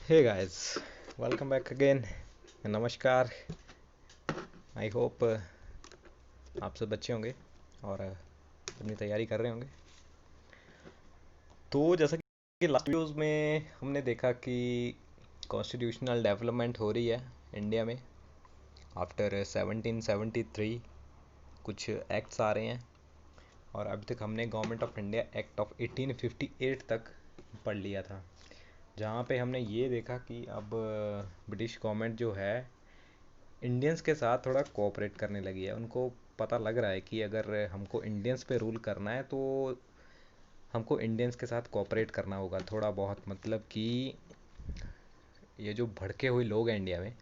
हे guys, welcome back again. नमस्कार। I hope आप सब अच्छे होंगे और अपनी तैयारी कर रहे होंगे। तो जैसा कि लास्ट वीडियोस में हमने देखा कि कॉन्स्टिट्यूशनल डेवलपमेंट हो रही है इंडिया में आफ्टर 1773। कुछ एक्ट्स आ रहे हैं और अभी तक हमने government of India act of 1858 तक पढ़ लिया था, जहाँ पे हमने ये देखा कि अब ब्रिटिश गवर्नमेंट जो है इंडियंस के साथ थोड़ा कोऑपरेट करने लगी है। उनको पता लग रहा है कि अगर हमको इंडियंस पे रूल करना है तो हमको इंडियंस के साथ कोऑपरेट करना होगा थोड़ा बहुत। मतलब कि ये जो भड़के हुए लोग हैं इंडिया में,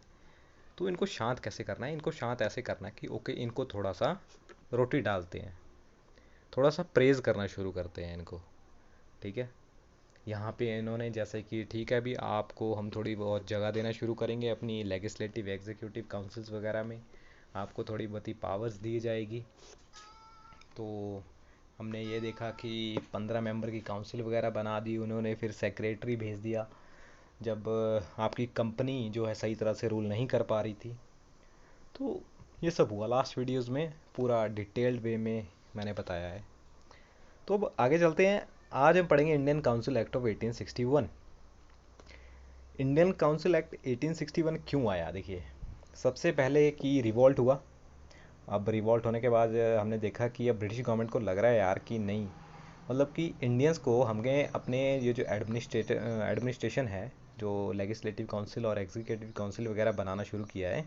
तो इनको शांत कैसे करना है। इनको शांत ऐसे करना है कि ओके, इनको थोड़ा सा रोटी डालते हैं, थोड़ा सा प्रेज़ करना शुरू करते हैं इनको। ठीक है, यहाँ पे इन्होंने जैसे कि ठीक है, अभी आपको हम थोड़ी बहुत जगह देना शुरू करेंगे अपनी लेजिस्लेटिव एग्जीक्यूटिव काउंसिल्स वगैरह में, आपको थोड़ी बहुत ही पावर्स दी जाएगी। तो हमने ये देखा कि 15 मेंबर की काउंसिल वगैरह बना दी उन्होंने, फिर सेक्रेटरी भेज दिया जब आपकी कंपनी जो है सही तरह से रूल नहीं कर पा रही थी। तो ये सब हुआ लास्ट वीडियोस में, पूरा डिटेल्ड वे में मैंने बताया है। तो अब आगे चलते हैं। आज हम पढ़ेंगे Indian council act of 1861। Indian council act 1861 क्यों आया? देखिए, सबसे पहले कि रिवॉल्ट हुआ। अब रिवॉल्ट होने के बाद हमने देखा कि अब ब्रिटिश गवर्नमेंट को लग रहा है यार कि नहीं, मतलब कि इंडियंस को हमें अपने ये जो एडमिनिस्ट्रेशन है, जो लेजिस्लेटिव काउंसिल और एग्जीक्यूटिव काउंसिल वगैरह बनाना शुरू किया है,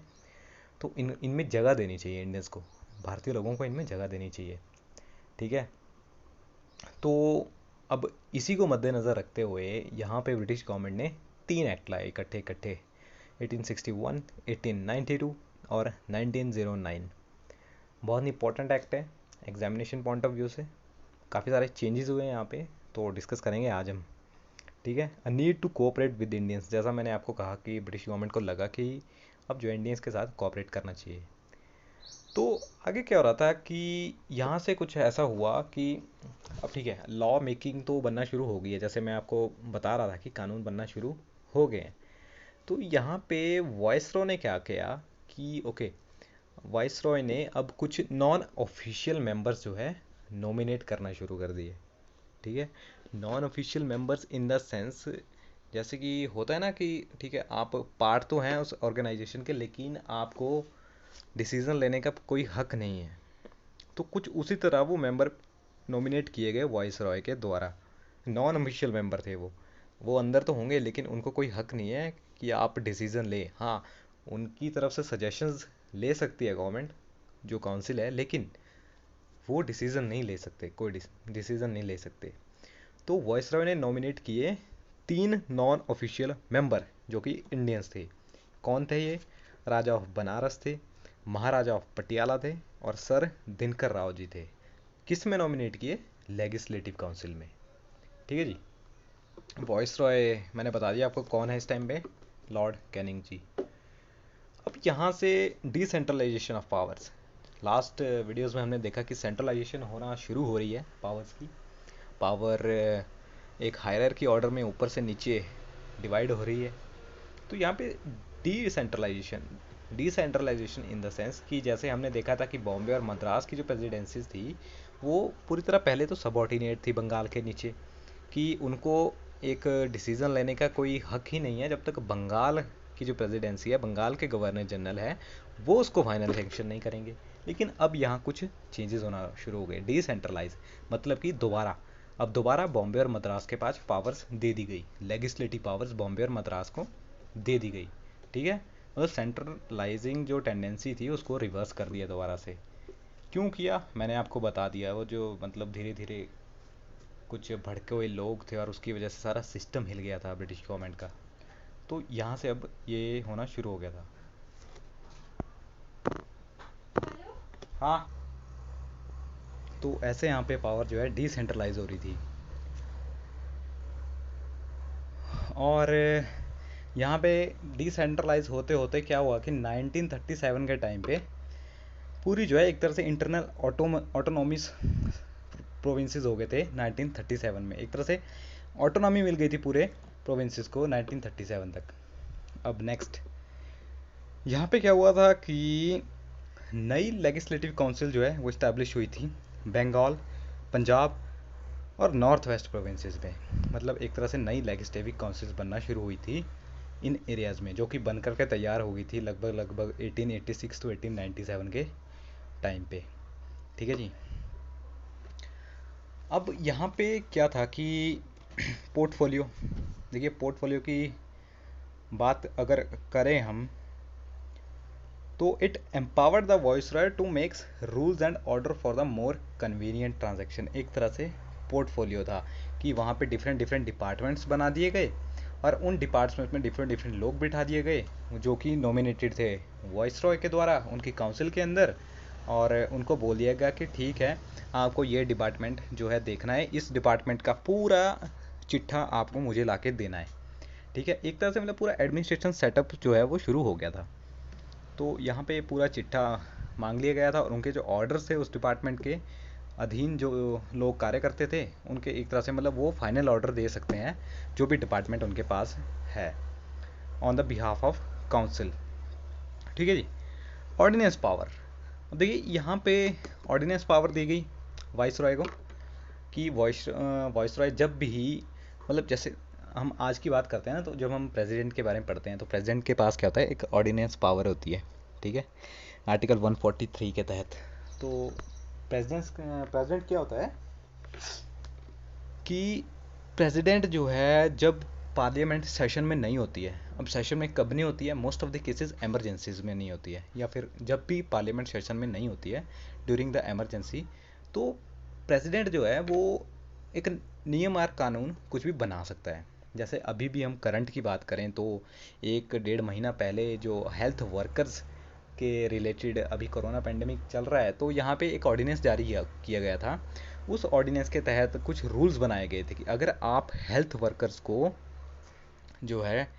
तो इनमें जगह देनी चाहिए इंडियंस को, भारतीय लोगों को इनमें जगह देनी चाहिए। ठीक है, तो अब इसी को मद्देनज़र रखते हुए यहाँ पे ब्रिटिश गवर्नमेंट ने 3 एक्ट लाए इकट्ठे इकट्ठे, 1861, 1892 और 1909। बहुत इंपॉर्टेंट एक्ट है एग्जामिनेशन पॉइंट ऑफ व्यू से। काफ़ी सारे चेंजेस हुए हैं यहाँ पे, तो डिस्कस करेंगे आज हम। ठीक है, uh need to cooperate with Indians. जैसा मैंने आपको कहा कि ब्रिटिश गवर्नमेंट को लगा कि अब जो इंडियंस के साथ कोऑपरेट करना चाहिए। तो आगे क्या हो रहा था कि यहाँ से कुछ ऐसा हुआ कि अब ठीक है, लॉ मेकिंग तो बनना शुरू हो गई है, जैसे मैं आपको बता रहा था कि कानून बनना शुरू हो गए हैं। तो यहाँ पे वॉइसरॉय ने क्या किया कि ओके, वॉइसरॉय ने अब कुछ नॉन ऑफिशियल मेंबर्स जो है नॉमिनेट करना शुरू कर दिए। ठीक है, non official members in the sense, जैसे कि होता है ना कि ठीक है, आप पार्ट तो हैं उस ऑर्गेनाइजेशन के, लेकिन आपको डिसीजन लेने का कोई हक नहीं है। तो कुछ उसी तरह वो मेंबर नॉमिनेट किए गए वॉइस रॉय के द्वारा। नॉन ऑफिशियल मेंबर थे वो अंदर तो होंगे लेकिन उनको कोई हक नहीं है कि आप डिसीजन ले। हाँ, उनकी तरफ से सजेशंस ले सकती है गवर्नमेंट, जो काउंसिल है, लेकिन वो डिसीजन नहीं ले सकते, कोई डिसीजन नहीं ले सकते। तो वॉइस रॉय ने नॉमिनेट किए 3 नॉन ऑफिशियल मेंबर जो कि इंडियंस थे। कौन थे ये? राजा ऑफ बनारस थे, महाराजा ऑफ पटियाला थे और सर दिनकर राव जी थे। किस में नॉमिनेट किए? लेजिस्लेटिव काउंसिल में। ठीक है जी। वॉइस रॉय मैंने बता दिया आपको कौन है इस टाइम पे, लॉर्ड कैनिंग जी। अब यहाँ से decentralisation of powers, last videos में हमने देखा कि सेंट्रलाइजेशन होना शुरू हो रही है पावर्स की। पावर एक हायरार्की ऑर्डर में ऊपर से नीचे डिवाइड हो रही है। तो यहाँ पे decentralisation, decentralisation in the sense कि जैसे हमने देखा था कि बॉम्बे और मद्रास की जो प्रेसिडेंसीज थी वो पूरी तरह पहले तो सबऑर्डिनेट थी बंगाल के नीचे, कि उनको एक डिसीज़न लेने का कोई हक ही नहीं है जब तक बंगाल की जो प्रेसिडेंसी है, बंगाल के गवर्नर जनरल है, वो उसको फाइनल सेंक्शन नहीं करेंगे। लेकिन अब यहाँ कुछ चेंजेस होना शुरू हो गए। डिसेंट्रलाइज मतलब कि दोबारा बॉम्बे और मद्रास के पास पावर्स दे दी गई, लेजिस्लेटिव पावर्स बॉम्बे और मद्रास को दे दी गई। ठीक है, मतलब सेंट्रलाइजिंग जो टेंडेंसी थी उसको रिवर्स कर दिया दोबारा से। क्यों किया मैंने आपको बता दिया, वो जो मतलब धीरे धीरे कुछ भड़के हुए लोग थे और उसकी वजह से सारा सिस्टम हिल गया था ब्रिटिश गवर्नमेंट का। तो यहाँ से अब ये होना शुरू हो गया था। हाँ, तो ऐसे यहाँ पे पावर जो है डिसेंट्रलाइज हो रही थी। और यहाँ पे डिसेंट्रलाइज होते होते क्या हुआ कि 1937 के टाइम पे पूरी जो है एक तरह से इंटरनल ऑटोनॉमिस प्रोविंसेस हो गए थे। 1937 में एक तरह से ऑटोनॉमी मिल गई थी पूरे प्रोविंसेस को 1937 तक। अब नेक्स्ट यहाँ पे क्या हुआ था कि नई लेजिस्लेटिव काउंसिल जो है वो इस्टेब्लिश हुई थी बंगाल, पंजाब और नॉर्थ वेस्ट प्रोविंसेस में। मतलब एक तरह से नई लेजिस्लेटिव काउंसिल्स बनना शुरू हुई थी इन एरियाज़ में, जो कि बन करके तैयार हो गई थी लगभग 1886 टू 1897 के टाइम पे। ठीक है जी। अब यहाँ पे क्या था कि पोर्टफोलियो, देखिए पोर्टफोलियो की बात अगर करें हम तो it empowered the viceroy to makes rules and order for the more convenient transaction. एक तरह से पोर्टफोलियो था कि वहाँ पे डिफरेंट डिफरेंट डिपार्टमेंट्स बना दिए गए और उन डिपार्टमेंट्स में डिफरेंट डिफरेंट लोग बिठा दिए गए जो कि नॉमिनेटेड थे वॉइसरॉय के द्वारा उनकी काउंसिल के अंदर, और उनको बोल दिया गया कि ठीक है आपको ये डिपार्टमेंट जो है देखना है, इस डिपार्टमेंट का पूरा चिट्ठा आपको मुझे ला के देना है। ठीक है, एक तरह से मतलब पूरा एडमिनिस्ट्रेशन सेटअप जो है वो शुरू हो गया था। तो यहाँ पे पूरा चिट्ठा मांग लिया गया था और उनके जो ऑर्डर्स थे उस डिपार्टमेंट के अधीन जो लोग कार्य करते थे उनके एक तरह से मतलब वो फाइनल ऑर्डर दे सकते हैं जो भी डिपार्टमेंट उनके पास है on the behalf of council. ठीक है जी। ऑर्डिनेंस पावर, अब देखिए यहाँ पे ऑर्डिनेंस पावर दी गई वाइसरॉय को कि वाइसरॉय जब भी मतलब जैसे हम आज की बात करते हैं ना, तो जब हम प्रेसिडेंट के बारे में पढ़ते हैं तो प्रेसिडेंट के पास क्या होता है, एक ऑर्डिनेंस पावर होती है। ठीक है, आर्टिकल 143 के तहत। तो प्रेसिडेंट क्या होता है कि प्रेसिडेंट जो है जब पार्लियामेंट सेशन में नहीं होती है, अब सेशन में कब नहीं होती है, most of the cases emergencies में नहीं होती है, या फिर जब भी पार्लियामेंट सेशन में नहीं होती है ड्यूरिंग द एमरजेंसी, तो प्रेसिडेंट जो है वो एक नियम और कानून कुछ भी बना सकता है। जैसे अभी भी हम करंट की बात करें तो 1-1.5 महीना पहले जो हेल्थ वर्कर्स के रिलेटेड अभी कोरोना पेंडेमिक चल रहा है, तो यहाँ पे एक ऑर्डिनेंस जारी किया गया था। उस ऑर्डिनेंस के तहत कुछ रूल्स बनाए गए थे कि अगर आप हेल्थ वर्कर्स को जो है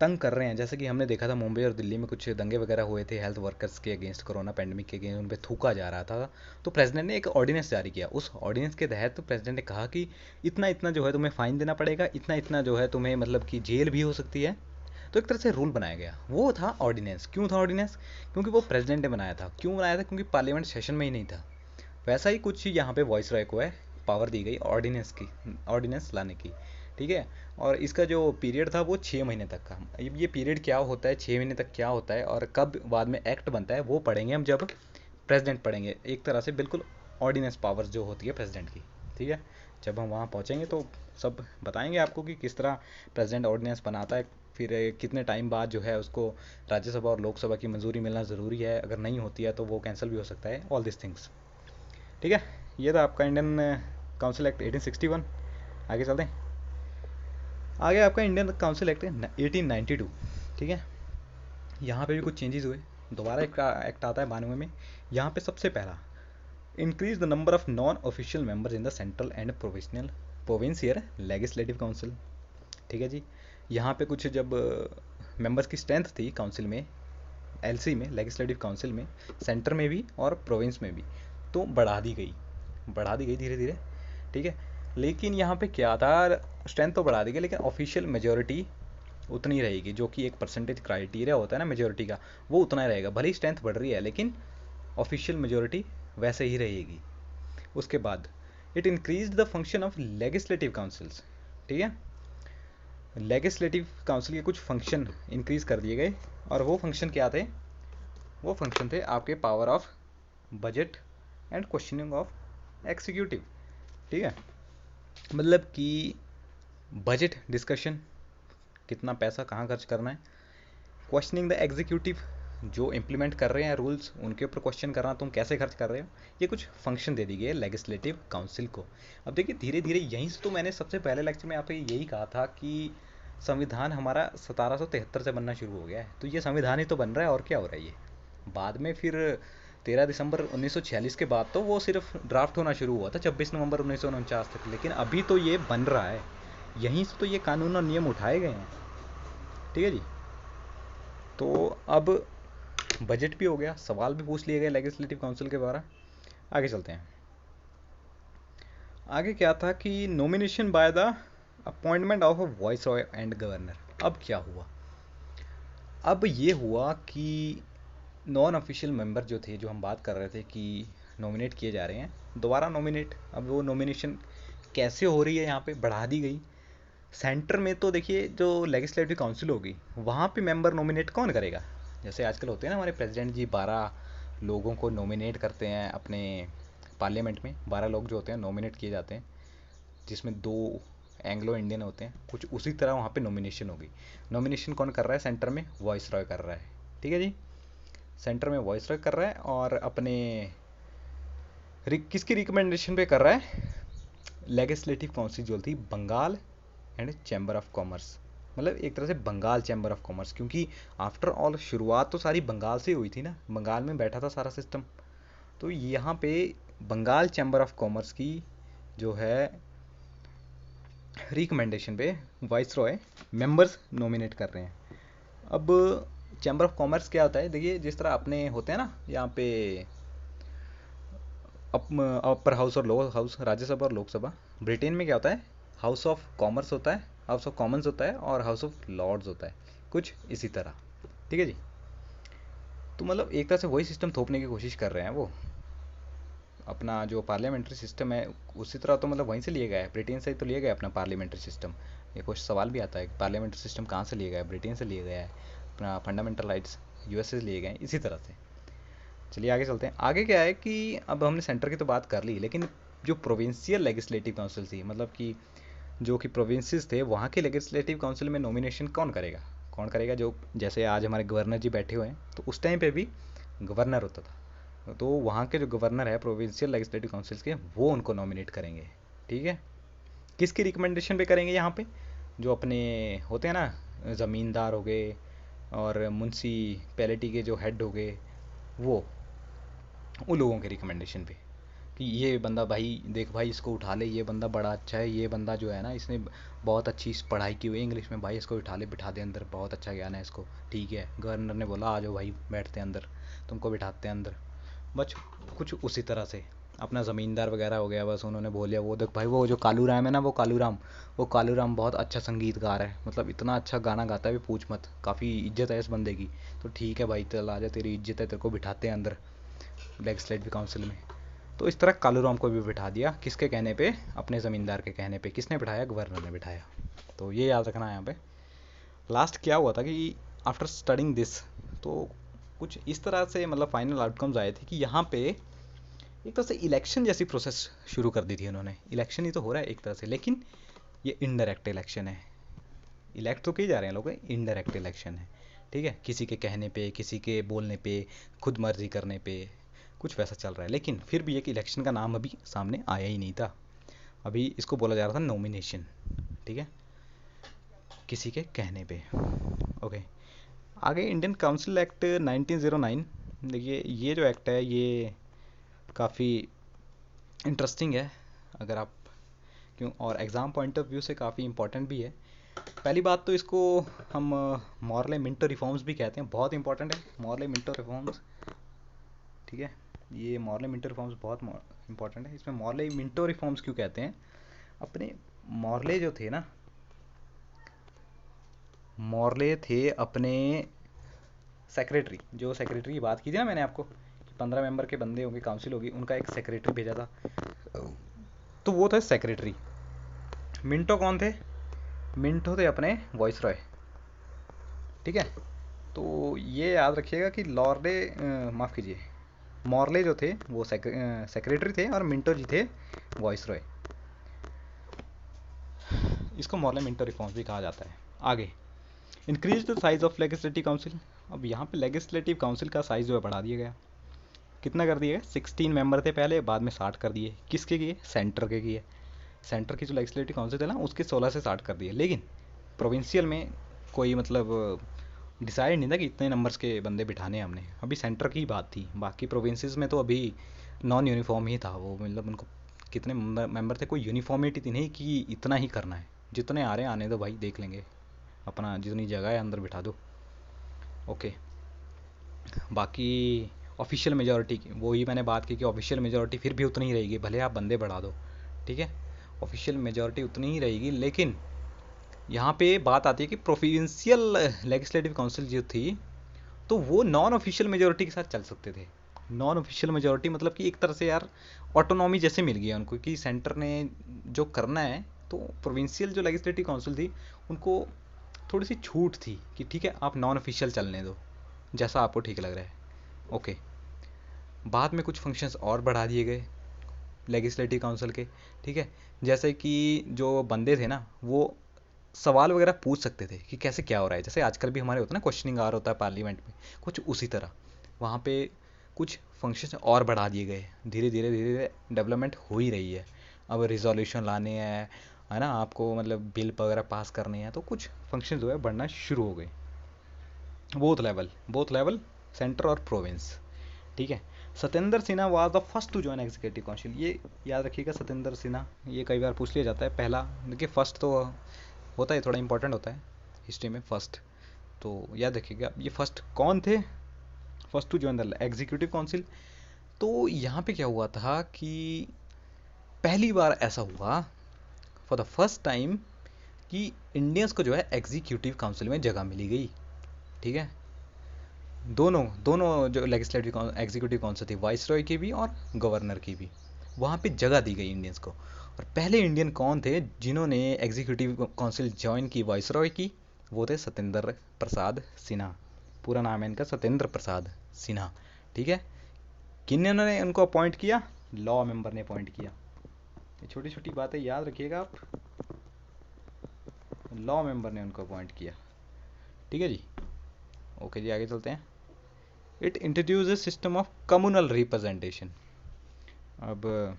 तंग कर रहे हैं, जैसे कि हमने देखा था मुंबई और दिल्ली में कुछ दंगे वगैरह हुए थे हेल्थ वर्कर्स के अगेंस्ट, कोरोना पेंडेमिक के अगेंस्ट उन पर थूका जा रहा था, तो प्रेसिडेंट ने एक ऑर्डिनेंस जारी किया। उस ऑर्डिनेंस के तहत प्रेसिडेंट ने कहा कि इतना इतना जो है तुम्हें फाइन देना पड़ेगा, इतना इतना जो है तुम्हें मतलब कि जेल भी हो सकती है। तो एक तरह से रूल बनाया गया, वो था ऑर्डिनेंस। क्यों था ऑर्डिनेंस? क्योंकि वो प्रेसिडेंट ने बनाया था। क्यों बनाया था? क्योंकि पार्लियामेंट सेशन में ही नहीं था। वैसा ही कुछ यहाँ पे वॉइसरॉय को है पावर दी गई ऑर्डिनेंस लाने की। ठीक है, और इसका जो पीरियड था वो 6 महीने तक का। ये पीरियड क्या होता है, 6 महीने तक क्या होता है और कब बाद में एक्ट बनता है, वो पढ़ेंगे हम जब प्रेसिडेंट पढ़ेंगे। एक तरह से बिल्कुल ऑर्डिनेंस पावर्स जो होती है प्रेसिडेंट की। ठीक है, जब हम वहाँ पहुँचेंगे तो सब बताएंगे आपको कि किस तरह प्रेसिडेंट ऑर्डिनेंस बनाता है, फिर कितने टाइम बाद जो है उसको राज्यसभा और लोकसभा की मंजूरी मिलना ज़रूरी है, अगर नहीं होती है तो वो कैंसिल भी हो सकता है, ऑल दिस थिंग्स। ठीक है, ये था आपका इंडियन काउंसिल एक्ट 1861। आगे चलते हैं। आगे आपका इंडियन काउंसिल एक्ट 1892। ठीक है, यहाँ पे भी कुछ चेंजेस हुए। दोबारा एक एक्ट आता है 92 में। यहाँ पे सबसे पहला, increase the number of non official members in the central and provincial legislative council. ठीक है जी, यहाँ पे कुछ जब मेंबर्स की स्ट्रेंथ थी काउंसिल में, एलसी में, लेजिस्लेटिव काउंसिल में, सेंटर में भी और प्रोविंस में भी, तो बढ़ा दी गई धीरे धीरे। ठीक है, लेकिन यहाँ पे क्या था, स्ट्रेंथ तो बढ़ा दी गई लेकिन ऑफिशियल मेजोरिटी उतनी रहेगी, जो कि एक परसेंटेज क्राइटेरिया होता है ना मेजोरिटी का, वो उतना ही रहेगा। भले ही स्ट्रेंथ बढ़ रही है लेकिन ऑफिशियल मेजोरिटी वैसे ही रहेगी। उसके बाद it increase the function of legislative councils. ठीक है, लेजिस्लेटिव काउंसिल के कुछ फंक्शन इंक्रीज कर दिए गए, और वो फंक्शन क्या थे? वो फंक्शन थे आपके power of budget and questioning of executive. ठीक है, मतलब कि बजट डिस्कशन, कितना पैसा कहाँ खर्च करना है, क्वेश्चनिंग द एग्जीक्यूटिव, जो इम्प्लीमेंट कर रहे हैं रूल्स उनके ऊपर क्वेश्चन करना, तुम कैसे खर्च कर रहे हो। ये कुछ फंक्शन दे दी गई है लेजिस्लेटिव काउंसिल को। अब देखिए धीरे धीरे, यहीं से तो मैंने सबसे पहले लेक्चर में आपको यही कहा था कि संविधान हमारा 1773 से बनना शुरू हो गया है, तो ये संविधान ही तो बन रहा है और क्या हो रहा है ये। बाद में फिर 13 दिसंबर 1946 के बाद तो वो सिर्फ ड्राफ्ट होना शुरू हुआ था 26 नवंबर 1949 तक, लेकिन अभी तो ये बन रहा है, यहीं से तो ये कानून और नियम उठाए गए हैं। ठीक है जी, तो अब बजट भी हो गया, सवाल भी पूछ लिए गए लेजिस्लेटिव काउंसिल के द्वारा। आगे चलते हैं। आगे क्या था कि nomination by the appointment of voice Roy and governor. अब क्या हुआ? अब ये हुआ कि नॉन ऑफिशियल मेंबर जो थे, जो हम बात कर रहे थे कि नॉमिनेट किए जा रहे हैं, दोबारा नॉमिनेट। अब वो नॉमिनेशन कैसे हो रही है, यहाँ पे बढ़ा दी गई। सेंटर में तो देखिए जो लेजिस्लेटिव काउंसिल होगी वहाँ पे मेंबर नॉमिनेट कौन करेगा? जैसे आजकल होते हैं ना हमारे प्रेसिडेंट जी 12 लोगों को नॉमिनेट करते हैं अपने पार्लियामेंट में। 12 लोग जो होते हैं नॉमिनेट किए जाते हैं, जिसमें 2 एंग्लो इंडियन होते हैं। कुछ उसी तरह वहाँ पे नॉमिनेशन होगी। नॉमिनेशन कौन कर रहा है? सेंटर में वॉइस रॉय कर रहा है। ठीक है जी, सेंटर में वॉइस रॉय कर रहा है और अपने किसकी रिकमेंडेशन पे कर रहा है? लेजिस्लेटिव काउंसिल जो थी Bengal and chamber of commerce, मतलब एक तरह से बंगाल चैम्बर ऑफ कॉमर्स, क्योंकि आफ्टर ऑल शुरुआत तो सारी बंगाल से हुई थी ना, बंगाल में बैठा था सारा सिस्टम। तो यहाँ पे बंगाल चैम्बर ऑफ कॉमर्स की जो है रिकमेंडेशन पे वाइस रॉय मेंबर्स नॉमिनेट कर रहे हैं। अब चैम्बर ऑफ कॉमर्स क्या होता है? देखिए जिस तरह अपने होते हैं ना यहाँ पे अपर हाउस और लोअर हाउस, राज्यसभा और लोकसभा, ब्रिटेन में क्या होता है? हाउस ऑफ कॉमर्स होता है, हाउस ऑफ कॉमन्स होता है और हाउस ऑफ लॉर्ड्स होता है, कुछ इसी तरह। ठीक है जी, तो मतलब एक तरह से वही सिस्टम थोपने की कोशिश कर रहे हैं वो। अपना जो पार्लियामेंट्री सिस्टम है उसी तरह तो मतलब वहीं से लिया गया है, ब्रिटेन से ही तो लिया गया है अपना पार्लियामेंट्री सिस्टम। ये कुछ सवाल भी आता है कि पार्लियामेंट्री सिस्टम कहाँ से लिया गया है? ब्रिटेन से लिया गया है। अपना फंडामेंटल राइट्स यूएसए से लिए गए हैं, इसी तरह से। चलिए आगे चलते हैं। आगे क्या है कि अब हमने सेंटर की तो बात कर ली, लेकिन जो प्रोविंशियल लेजिस्लेटिव काउंसिल थी, मतलब कि जो कि प्रोविंसेस थे, वहाँ के लेजिस्लेटिव काउंसिल में नॉमिनेशन कौन करेगा? कौन करेगा? जो जैसे आज हमारे गवर्नर जी बैठे हुए हैं, तो उस टाइम पे भी गवर्नर होता था, तो वहाँ के जो गवर्नर है प्रोविंशियल लेजिस्लेटिव काउंसिल्स के, वो उनको नॉमिनेट करेंगे। ठीक है, किसकी रिकमेंडेशन पे करेंगे? यहाँ पे जो अपने होते हैं ना ज़मींदार हो गए और म्यूनसिपैलिटी के जो हेड हो गए, वो उन लोगों के रिकमेंडेशन पे कि ये बंदा भाई देख भाई इसको उठा ले, ये बंदा बड़ा अच्छा है, ये बंदा जो है ना इसने बहुत अच्छी पढ़ाई की हुई है इंग्लिश में, भाई इसको उठा ले, बिठा दे अंदर, बहुत अच्छा ज्ञान है इसको। ठीक है, गवर्नर ने बोला आ जाओ भाई बैठते हैं अंदर, तुमको बिठाते हैं अंदर। बस कुछ उसी तरह से अपना ज़मींदार वगैरह हो गया, बस उन्होंने बोल दिया वो देख भाई वो जो कालू राम है ना, वो कालू राम बहुत अच्छा संगीतकार है, मतलब इतना अच्छा गाना गाता है भी पूछ मत, काफ़ी इज्जत है इस बंदे की। तो ठीक है भाई चल आ जा, तेरी इज्जत है, तेरे को बिठाते हैं अंदर लेजिस्लेटिव काउंसिल में। तो इस तरह कालूराम को भी बिठा दिया, किसके कहने पे? अपने ज़मींदार के कहने पे। किसने बिठाया? गवर्नर ने बिठाया। तो ये याद रखना है यहाँ पे। लास्ट क्या हुआ था कि आफ्टर स्टडिंग दिस, तो कुछ इस तरह से मतलब फाइनल आउटकम्स आए थे कि यहाँ पे एक तरह से इलेक्शन जैसी प्रोसेस शुरू कर दी थी उन्होंने। इलेक्शन ही तो हो रहा है एक तरह से, लेकिन ये इनडायरेक्ट इलेक्शन है। इलेक्ट तो किए जा रहे हैं लोग, इनडायरेक्ट इलेक्शन है। ठीक है, किसी के कहने पे, किसी के बोलने पे, खुद मर्जी करने पे, कुछ वैसा चल रहा है। लेकिन फिर भी एक इलेक्शन का नाम अभी सामने आया ही नहीं था, अभी इसको बोला जा रहा था नॉमिनेशन। ठीक है, किसी के कहने पे। ओके, आगे इंडियन काउंसिल एक्ट 1909। देखिए ये जो एक्ट है ये काफ़ी इंटरेस्टिंग है, अगर आप क्यों, और एग्ज़ाम पॉइंट ऑफ व्यू से काफ़ी इंपॉर्टेंट भी है। पहली बात तो इसको हम मॉर्ले मिंटो रिफॉर्म्स भी कहते हैं, बहुत इंपॉर्टेंट है मॉर्ले मिंटो रिफॉर्म्स। ठीक है, ये मॉर्ले मिंटो रिफॉर्म्स बहुत इंपॉर्टेंट है। इसमें मॉर्ले मिंटो रिफॉर्म्स क्यों कहते हैं? अपने मॉर्ले जो थे ना, मॉर्ले थे अपने सेक्रेटरी, जो सेक्रेटरी की बात की थी ना मैंने आपको कि 15 मेंबर के बंदे होंगे, काउंसिल होगी, उनका एक सेक्रेटरी भेजा था, तो वो थे सेक्रेटरी। मिंटो कौन थे? मिंटो थे अपने वॉइस रॉय। ठीक है, तो ये याद रखिएगा कि लॉर्डे माफ़ कीजिए, मॉर्ले जो थे वो सेक्रेटरी थे और मिंटो जी थे वॉइस रॉय। इसको मॉर्ले मिंटो रिफॉर्म्स भी कहा जाता है। आगे increase the size of legislative council. अब यहाँ पे लेजिस्लेटिव काउंसिल का साइज जो है बढ़ा दिया गया। कितना कर दिया गया? 16 मेंबर थे पहले, बाद में 60 कर दिए। किसके किए? सेंटर के किए। सेंटर की जो लेजिस्लेटिव काउंसिल थे ना उसके 16 से 60 कर दिए। लेकिन प्रोविंशियल में कोई मतलब डिसाइड नहीं था कि इतने नंबर्स के बंदे बिठाने हैं हमने, अभी सेंटर की बात थी। बाकी प्रोविंसेस में तो अभी नॉन यूनिफॉर्म ही था वो, मतलब उनको कितने मेंबर थे, कोई यूनिफॉर्मिटी थी नहीं कि इतना ही करना है, जितने आ रहे हैं आने दो भाई, देख लेंगे, अपना जितनी जगह है अंदर बिठा दो। ओके, बाकी ऑफिशियल मेजॉरिटी की वही मैंने बात की कि ऑफिशियल मेजॉरिटी फिर भी उतनी ही रहेगी, भले आप बंदे बढ़ा दो। ठीक है, ऑफिशियल मेजॉरिटी उतनी ही रहेगी, लेकिन यहाँ पे बात आती है कि प्रोविंशियल लेजिस्लेटिव काउंसिल जो थी तो वो नॉन ऑफिशियल मेजोरिटी के साथ चल सकते थे। नॉन ऑफिशियल मेजोरिटी मतलब कि एक तरह से यार ऑटोनॉमी जैसे मिल गया उनको कि सेंटर ने जो करना है, तो प्रोविंशियल जो लेजिस्लेटिव काउंसिल थी उनको थोड़ी सी छूट थी कि ठीक है आप नॉन ऑफिशियल चलने दो जैसा आपको ठीक लग रहा है। ओके, बाद में कुछ फंक्शंस और बढ़ा दिए गए लेजिस्लेटिव काउंसिल के, ठीक है। जैसे कि जो बंदे थे ना वो सवाल वगैरह पूछ सकते थे कि कैसे क्या हो रहा है, जैसे आजकल भी हमारे होता है ना क्वेश्चनिंग आवर होता है पार्लियामेंट में, कुछ उसी तरह वहाँ पे कुछ फंक्शंस और बढ़ा दिए गए। धीरे धीरे धीरे धीरे डेवलपमेंट हो ही रही है। अब रिजोल्यूशन लाने हैं, है ना, आपको मतलब बिल वगैरह पास करने हैं, तो कुछ फंक्शन जो है बढ़ना शुरू हो गए। बोथ लेवल सेंटर और प्रोविंस, ठीक है। Satyendra Sinha was the first to join executive council. ये याद रखिएगा, सत्येंद्र सिन्हा, ये कई बार पूछ लिया जाता है। पहला देखिए, फर्स्ट तो होता है, थोड़ा इंपॉर्टेंट होता है हिस्ट्री में फर्स्ट, तो याद रखिएगा ये फर्स्ट कौन थे, first to join the executive council. तो यहाँ पे क्या हुआ था कि पहली बार ऐसा हुआ फॉर द फर्स्ट टाइम कि इंडियंस को जो है एग्जीक्यूटिव काउंसिल में जगह मिली गई, ठीक है। दोनों दोनों जो लेजिस्लेटिव एग्जीक्यूटिव काउंसिल थी, वाइस रॉय की भी और गवर्नर की भी, वहाँ पे जगह दी गई इंडियंस को। और पहले इंडियन कौन थे जिन्होंने एग्जीक्यूटिव काउंसिल ज्वाइन की वाइस रॉय की, वो थे सत्येंद्र प्रसाद सिन्हा। पूरा नाम है इनका सत्येंद्र प्रसाद सिन्हा, ठीक है। किन्होंने उनको अपॉइंट किया, लॉ मेंबर ने अपॉइंट किया। ये छोटी छोटी बातें याद रखिएगा आप, लॉ मेंबर ने उनको अपॉइंट किया, ठीक है जी। ओके जी, आगे चलते हैं। It introduce system of communal representation. अब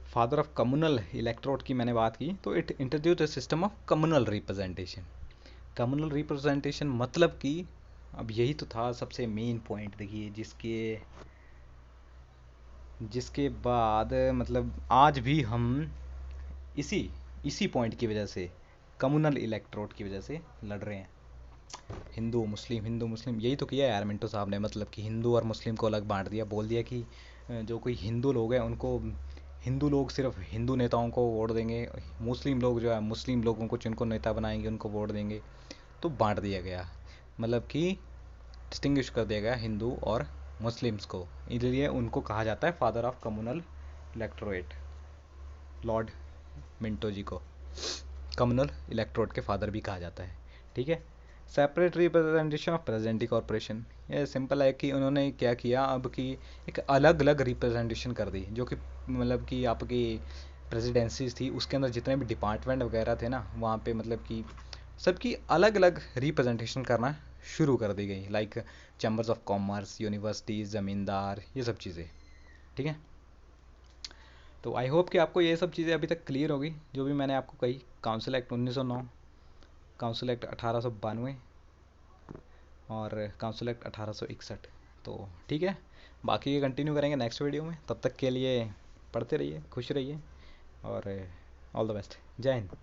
फादर ऑफ कम्युनल इलेक्ट्रोड की मैंने बात की, तो it introduce system of communal representation. Communal representation मतलब कि अब यही तो था सबसे मेन पॉइंट, देखिए, जिसके जिसके बाद मतलब आज भी हम इसी इसी पॉइंट की वजह से, कम्युनल इलेक्ट्रोड की वजह से लड़ रहे हैं। हिंदू मुस्लिम यही तो किया यार मिंटो साहब ने, मतलब कि हिंदू और मुस्लिम को अलग बांट दिया, बोल दिया कि जो कोई हिंदू लोग हैं उनको, हिंदू लोग सिर्फ हिंदू नेताओं को वोट देंगे, मुस्लिम लोग जो है मुस्लिम लोगों को जिनको नेता बनाएंगे उनको वोट देंगे। तो बांट दिया गया, मतलब कि डिस्टिंग्विश कर दिया गया हिंदू और मुस्लिम्स को, इसलिए उनको कहा जाता है father of communal electorate. Lord Minto ji को कम्युनल इलेक्ट्रोड के फादर भी कहा जाता है, ठीक है। सेपरेट रिप्रेजेंटेशन ऑफ प्रेसिडेंटी कॉरपोरेशन, ये सिंपल है कि उन्होंने क्या किया अब कि एक अलग अलग रिप्रेजेंटेशन कर दी, जो कि मतलब कि आपकी प्रेसिडेंसीज थी उसके अंदर जितने भी डिपार्टमेंट वगैरह थे ना, वहाँ पे मतलब कि सबकी अलग अलग रिप्रेजेंटेशन करना शुरू कर दी गई, like chambers of commerce, universities, ज़मींदार, ये सब चीज़ें, ठीक है। तो आई होप कि आपको ये सब चीज़ें अभी तक क्लियर होगी जो भी मैंने आपको कही। काउंसिल एक्ट 1909, काउंसिल एक्ट 1892 और काउंसिल एक्ट 1861। तो ठीक है, बाकी ये कंटिन्यू करेंगे नेक्स्ट वीडियो में। तब तक के लिए पढ़ते रहिए, खुश रहिए और ऑल द बेस्ट। जय हिंद।